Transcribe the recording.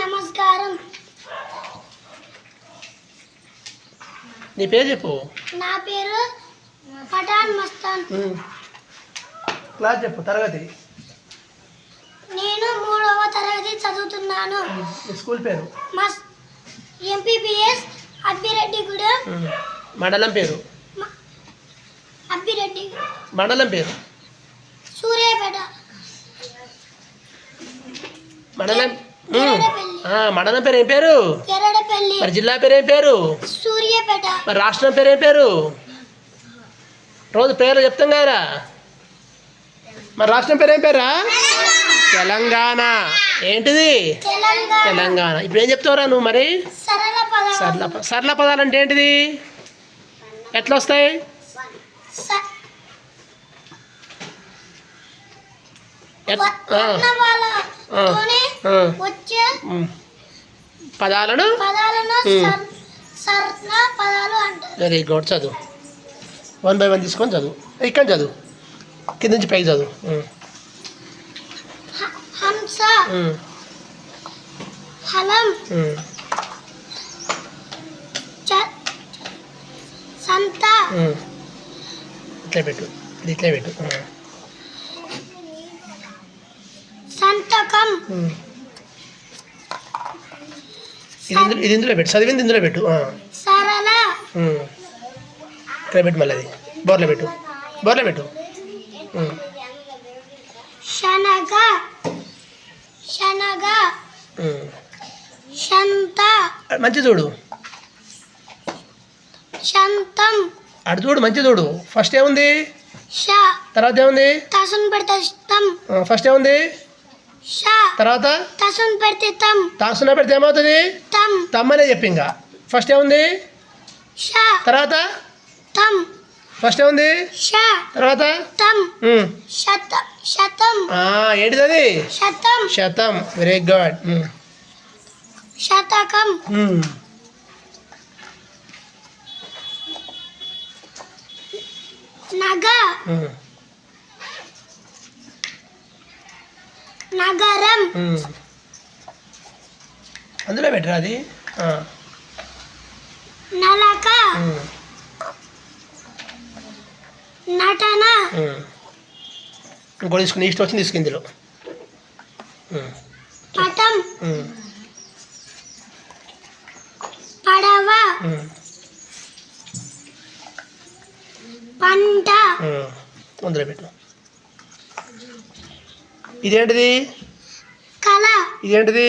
నమస్కారం. నీ పేరు చెప్పు. నా పేరు పఠాన్ మస్తాన్. క్లాస్ చెప్పు. తరగతి. నేను 3వ తరగతి చదువుతున్నాను. స్కూల్ పేరు. ఎంపీపీఎస్ అబ్బిరెడ్డిగూడెం. మండలం పేరు. అబ్బిరెడ్డి. మండలం పేరు. సూర్యాపేట. మండలం మండలం పేరు ఏం పేరు? ఎరడపల్లి. మరి జిల్లా పేరు ఏం పేరు? సూర్యాపేట. మరి రాష్ట్రం పేరు ఏం పేరు? రోజు పేర్లు చెప్తాం కదరా. మరి రాష్ట్రం పేరు ఏం పేరా? తెలంగాణ. ఏంటిది? తెలంగాణ. ఇప్పుడు ఏం చెప్తావురా నువ్వు మరి? సరళ పదాలు అంటే ఏంటిది? ఎట్లా వస్తాయి? పదాలను వెరీ గుడ్. చదువు 1 by 1 తీసుకొని చదువు. ఇక్కడ చదువు, కింద నుంచి పైకి చదువు. హంస, హలం, సంత. ఇట్లా పెట్టు, ఇది ఇట్లా పెట్టు. సంతకం. ఇది ఇందులో పెట్టు, చదివింది ఇందులో పెట్టు. సరళ. ఇక్కడ పెట్టు, మళ్ళీ అది బోర్లో పెట్టు, బోర్లో పెట్టు. శనగ, శనగ. శంత. మంచి చూడు, శంతం. అటు చూడు, మంచి చూడు. ఫస్ట్ ఏముంది? ష. తర్వాత ఏముంది? తసున్ పెడితే తం. ఫస్ట్ ఏముంది? ష. తర్వాత తసున్ పెడితే తం. తాసున పెడితే ఏమవుతుంది? తం. తమ్మనే చెప్పి. ఇంకా ఫస్ట్ ఏముంది? ష. తర్వాత తం. ఫస్ట్ ఏముంది? ష. తర్వాత తం. శతం. ఏంటిది అది? శతం. శతం. Very good. శతకం. నగ. నగరం. అందులో పెట్టరా అది. నలక. నటన. ఇంకోటి తీసుకుని ఇష్టం వచ్చింది తీసుకుని ఇందులో. పటం. పడవ. పంట. అందులో పెట్టు. ఇదేంటిది? కళ. ఇదేంటిది?